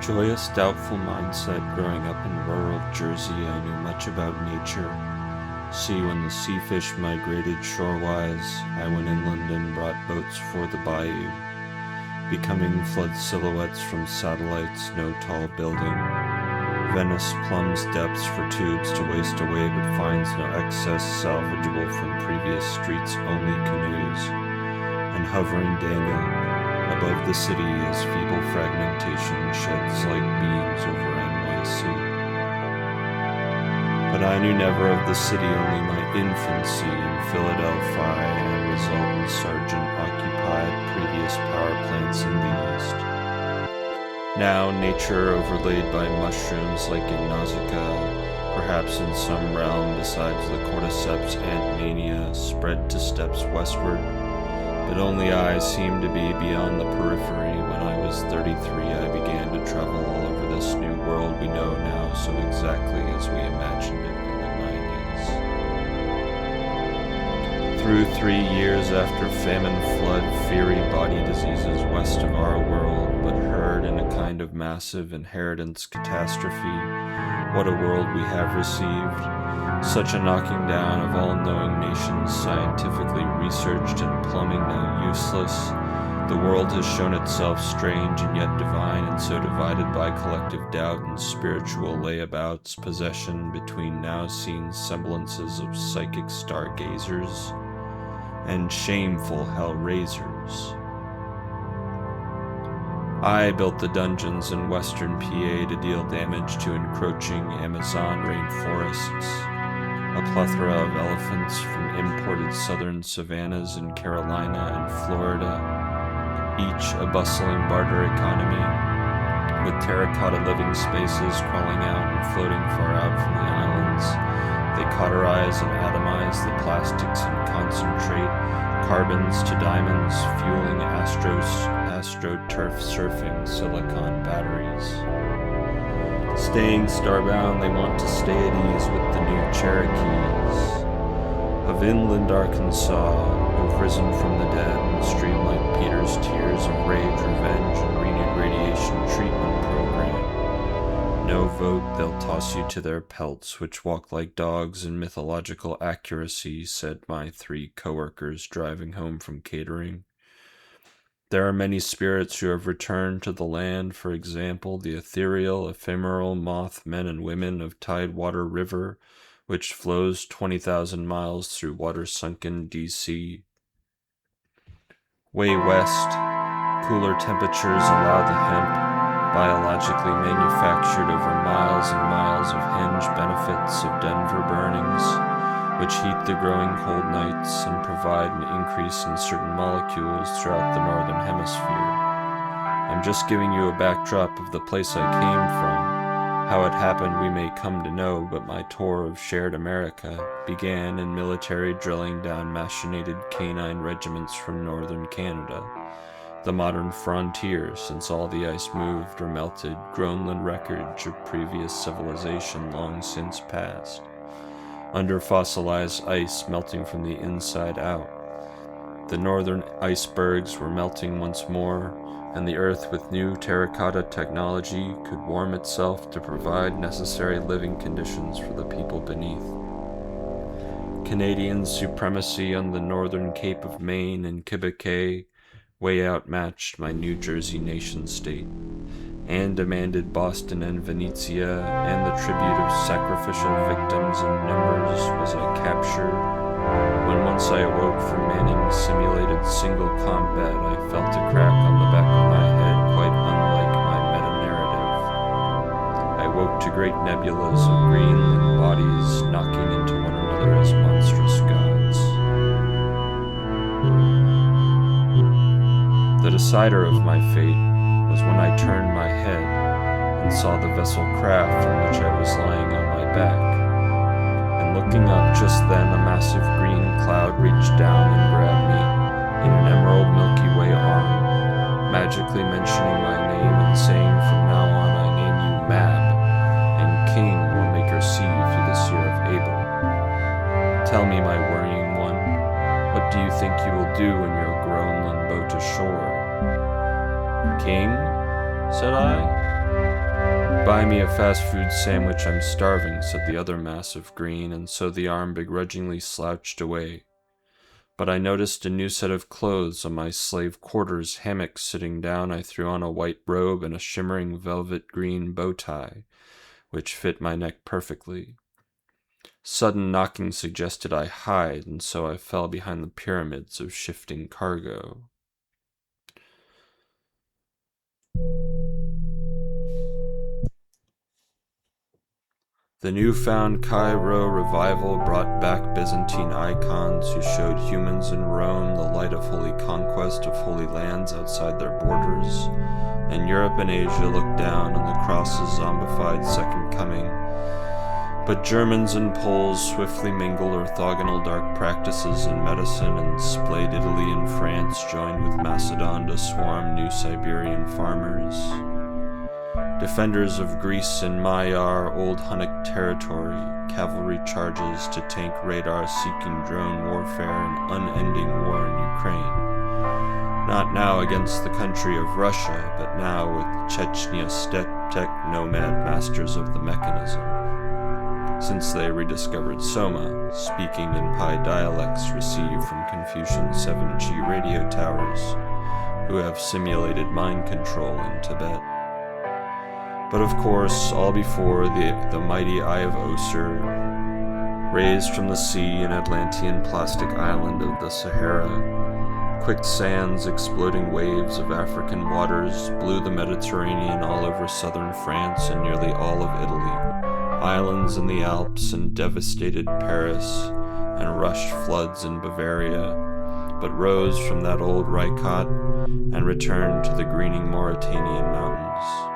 joyous, doubtful mindset growing up in rural Jersey, I knew much about nature. See, when the sea fish migrated shorewise, I went inland and brought boats for the bayou, becoming flood silhouettes from satellites, no tall building. Venice plumbs depths for tubes to waste away, but finds no excess salvageable from previous streets-only canoes. And hovering Dana, above the city as feeble fragmentation sheds like beams over NYC. But I knew never of the city, only my infancy in Philadelphia and resultant sergeant-occupied previous power plants in the east. Now nature overlaid by mushrooms like in Nausicaa, perhaps in some realm besides the cordyceps ant mania, spread to steps westward. But only I seemed to be beyond the periphery. When I was 33, I began to travel all over this new world we know now so exactly as we imagined it in the 90s. Through 3 years after famine, flood, fiery body diseases west of our world, but heard in a kind of massive inheritance catastrophe, what a world we have received. Such a knocking down of all-knowing nations, scientifically researched and plumbing now useless. The world has shown itself strange and yet divine, and so divided by collective doubt and spiritual layabouts, possession between now seen semblances of psychic stargazers and shameful hell-raisers. I built the dungeons in western PA to deal damage to encroaching Amazon rainforests. A plethora of elephants from imported southern savannas in Carolina and Florida, each a bustling barter economy, with terracotta living spaces crawling out and floating far out from the islands. They cauterize and atomize the plastics and concentrate carbons to diamonds, fueling astroturf surfing silicon batteries. Staying starbound, they want to stay at ease with the new Cherokees of inland Arkansas, who've risen from the dead and stream like Peter's tears of rage, revenge, and renewed radiation treatment program. No vote, they'll toss you to their pelts, which walk like dogs in mythological accuracy, said my 3 coworkers driving home from catering. There are many spirits who have returned to the land, for example, the ethereal, ephemeral moth men and women of Tidewater River, which flows 20,000 miles through water-sunken D.C. Way west, cooler temperatures allow the hemp, biologically manufactured over miles and miles of hinge benefits of Denver burnings, which heat the growing cold nights and provide an increase in certain molecules throughout the northern hemisphere. I'm just giving you a backdrop of the place I came from. How it happened we may come to know, but my tour of shared America began in military drilling down machinated canine regiments from northern Canada, the modern frontier since all the ice moved or melted, Groenland wreckage of previous civilization long since past. Under fossilized ice melting from the inside out. The northern icebergs were melting once more, and the earth with new terracotta technology could warm itself to provide necessary living conditions for the people beneath. Canadian supremacy on the northern Cape of Maine and Quebec way outmatched my New Jersey nation-state, and demanded Boston and Venetia, and the tribute of sacrificial victims in numbers was I captured. When once I awoke from manning simulated single combat, I felt a crack on the back of my head, quite unlike my meta-narrative. I woke to great nebulas of green bodies knocking into one another as monstrous gods. The decider of my fate was when I turned my head and saw the vessel craft in which I was lying on my back. And looking up just then, a massive green cloud reached down and grabbed me in an emerald Milky Way arm, magically mentioning my name and saying, "From now on I name you Mab, and King will make her see you through this year of Abel. Tell me, my worrying one, what do you think you will do when your Groenland boat ashore?" "King?" said I. buy me a fast food sandwich, I'm starving, said the other mass of green, and so the arm begrudgingly slouched away. But I noticed a new set of clothes on my slave quarters hammock. Sitting down, I threw on a white robe and a shimmering velvet green bow tie, which fit my neck perfectly. Sudden knocking suggested I hide, and so I fell behind the pyramids of shifting cargo. The newfound Cairo revival brought back Byzantine icons who showed humans in Rome the light of holy conquest of holy lands outside their borders, and Europe and Asia looked down on the cross's zombified second coming. But Germans and Poles swiftly mingled orthogonal dark practices in medicine, and splayed Italy and France joined with Macedon to swarm new Siberian farmers. Defenders of Greece and Magyar Old Hunnic territory, cavalry charges to tank radar-seeking drone warfare and unending war in Ukraine. Not now against the country of Russia, but now with Chechnya steppe nomad masters of the mechanism. Since they rediscovered Soma, speaking in Pi dialects received from Confucian's 7G radio towers, who have simulated mind control in Tibet. But of course, all before the mighty Eye of Osir, raised from the sea an Atlantean plastic island of the Sahara, quicksands, exploding waves of African waters blew the Mediterranean all over southern France and nearly all of Italy, islands in the Alps and devastated Paris, and rushed floods in Bavaria, but rose from that old Reichat and returned to the greening Mauritanian mountains.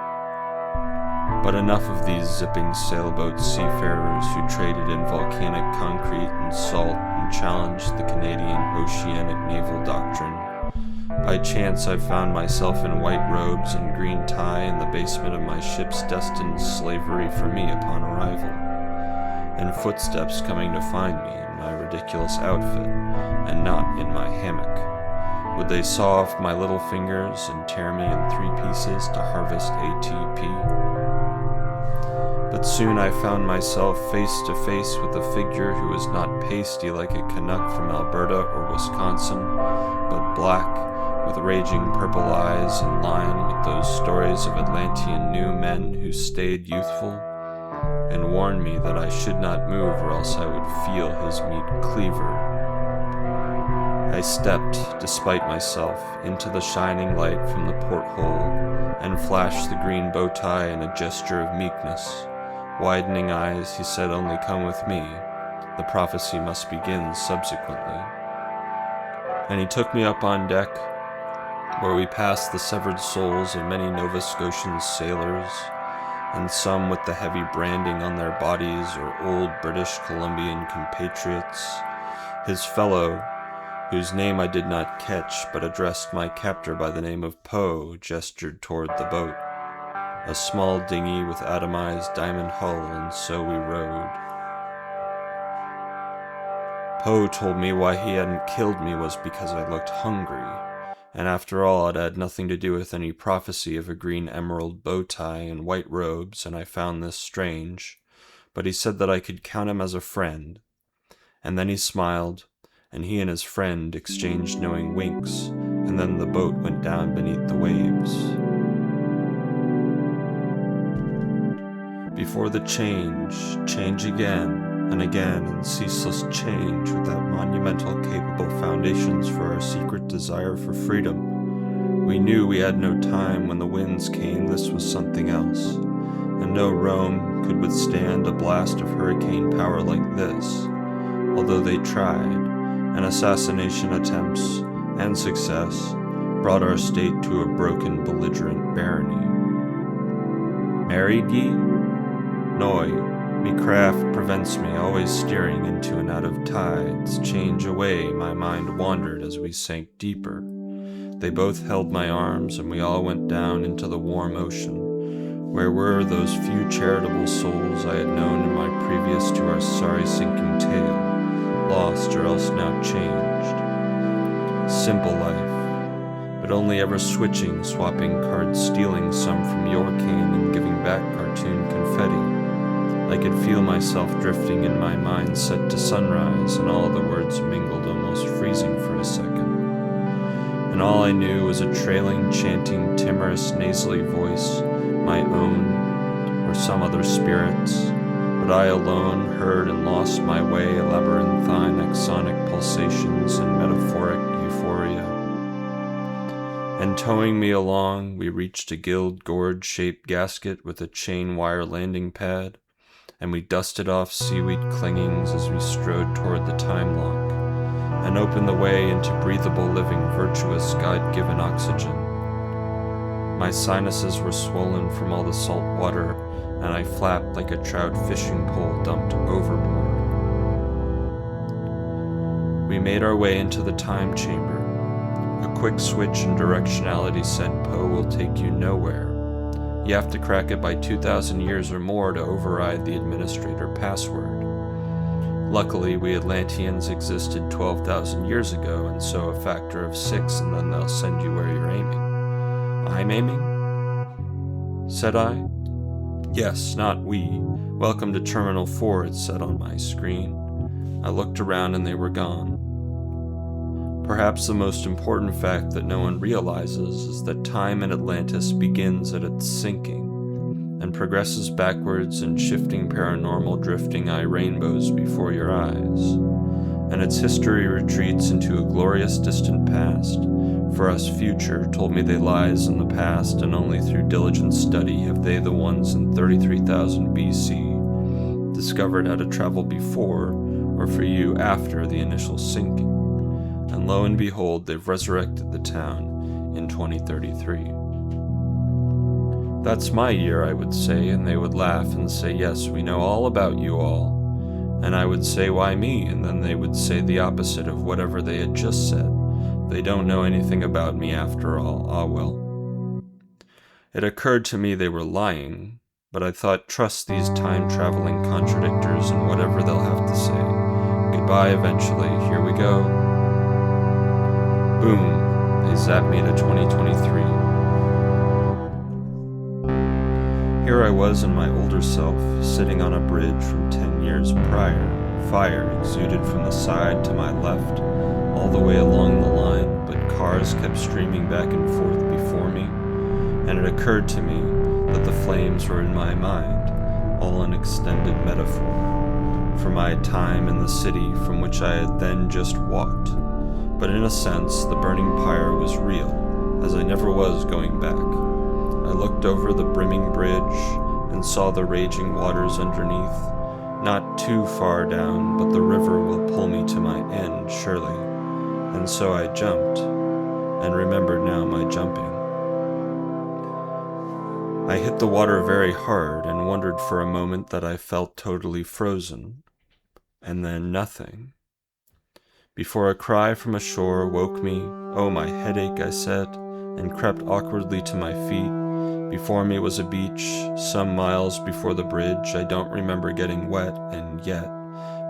But enough of these zipping sailboat seafarers who traded in volcanic concrete and salt and challenged the Canadian oceanic naval doctrine. By chance I found myself in white robes and green tie in the basement of my ship's destined slavery for me upon arrival, and footsteps coming to find me in my ridiculous outfit, and not in my hammock. Would they saw off my little fingers and tear me in 3 pieces to harvest ATP? But soon I found myself face to face with a figure who was not pasty like a Canuck from Alberta or Wisconsin, but black, with raging purple eyes in line with those stories of Atlantean new men who stayed youthful, and warned me that I should not move or else I would feel his meat cleaver. I stepped, despite myself, into the shining light from the porthole, and flashed the green bow tie in a gesture of meekness. Widening eyes, he said, "Only come with me. The prophecy must begin subsequently." And he took me up on deck, where we passed the severed souls of many Nova Scotian sailors, and some with the heavy branding on their bodies or old British Columbian compatriots. His fellow, whose name I did not catch, but addressed my captor by the name of Poe, gestured toward the boat. A small dinghy with atomized diamond hull, and so we rowed. Poe told me why he hadn't killed me was because I looked hungry, and after all it had nothing to do with any prophecy of a green emerald bow tie and white robes, and I found this strange, but he said that I could count him as a friend. And then he smiled, and he and his friend exchanged knowing winks, and then the boat went down beneath the waves. Before the change again and again, and ceaseless change with that monumental capable foundations for our secret desire for freedom. We knew we had no time. When the winds came, this was something else, and no Rome could withstand a blast of hurricane power like this, although they tried, and assassination attempts and success brought our state to a broken, belligerent barony. Married ye? Noy, me craft prevents me, always steering into and out of tides. Change away, my mind wandered as we sank deeper. They both held my arms, and we all went down into the warm ocean. Where were those few charitable souls I had known in my previous to our sorry sinking tale, lost or else now changed? Simple life, but but only ever switching, swapping cards, stealing some from your can and giving back cartoon confetti. I could feel myself drifting in my mind set to sunrise, and all the words mingled, almost freezing for a second. And all I knew was a trailing, chanting, timorous, nasally voice, my own, or some other spirit's, but I alone heard and lost my way, labyrinthine, exonic pulsations and metaphoric euphoria. And towing me along, we reached a gilt gourd-shaped gasket with a chain wire landing pad, and we dusted off seaweed clingings as we strode toward the time lock, and opened the way into breathable, living, virtuous, God-given oxygen. My sinuses were swollen from all the salt water, and I flapped like a trout fishing pole dumped overboard. We made our way into the time chamber. A quick switch in directionality said Poe will take you nowhere. You have to crack it by 2,000 years or more to override the administrator password. Luckily, we Atlanteans existed 12,000 years ago, and so a factor of 6, and then they'll send you where you're aiming. I'm aiming? Said I. Yes, not we. Welcome to Terminal 4, it said on my screen. I looked around and they were gone. Perhaps the most important fact that no one realizes is that time in Atlantis begins at its sinking and progresses backwards in shifting paranormal drifting eye rainbows before your eyes, and its history retreats into a glorious distant past. For us, future told me they lies in the past, and only through diligent study have they, the ones in 33,000 BC, discovered how to travel before, or for you after, the initial sinking. And lo and behold, they've resurrected the town in 2033. That's my year, I would say, and they would laugh and say, yes, we know all about you all. And I would say, why me? And then they would say the opposite of whatever they had just said. They don't know anything about me after all. Ah, well. It occurred to me they were lying, but I thought, trust these time-traveling contradictors and whatever they'll have to say. Goodbye eventually. Here we go. Boom. They zapped me to 2023. Here I was in my older self, sitting on a bridge from 10 years prior. Fire exuded from the side to my left, all the way along the line, but cars kept streaming back and forth before me, and it occurred to me that the flames were in my mind, all an extended metaphor for my time in the city from which I had then just walked. But in a sense, the burning pyre was real, as I never was going back. I looked over the brimming bridge and saw the raging waters underneath. Not too far down, but the river will pull me to my end, surely. And so I jumped, and remembered now my jumping. I hit the water very hard and wondered for a moment that I felt totally frozen. And then nothing. Before a cry from ashore woke me, oh, my headache, I said, and crept awkwardly to my feet. Before me was a beach, some miles before the bridge. I don't remember getting wet, and yet,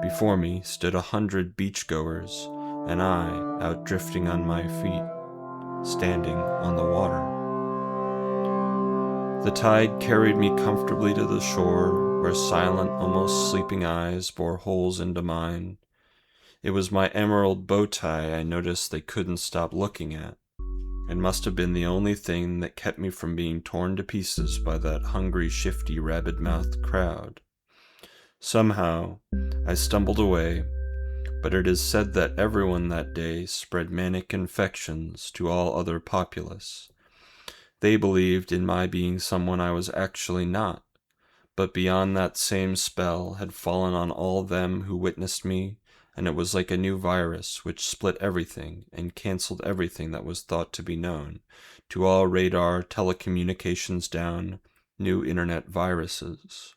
before me stood 100 beachgoers, and I, out drifting on my feet, standing on the water. The tide carried me comfortably to the shore, where silent, almost sleeping eyes bore holes into mine. It was my emerald bow tie I noticed they couldn't stop looking at. It must have been the only thing that kept me from being torn to pieces by that hungry, shifty, rabid-mouthed crowd. Somehow, I stumbled away, but it is said that everyone that day spread manic infections to all other populace. They believed in my being someone I was actually not, but beyond that same spell had fallen on all them who witnessed me, and it was like a new virus which split everything and canceled everything that was thought to be known. To all radar, telecommunications down, new internet viruses.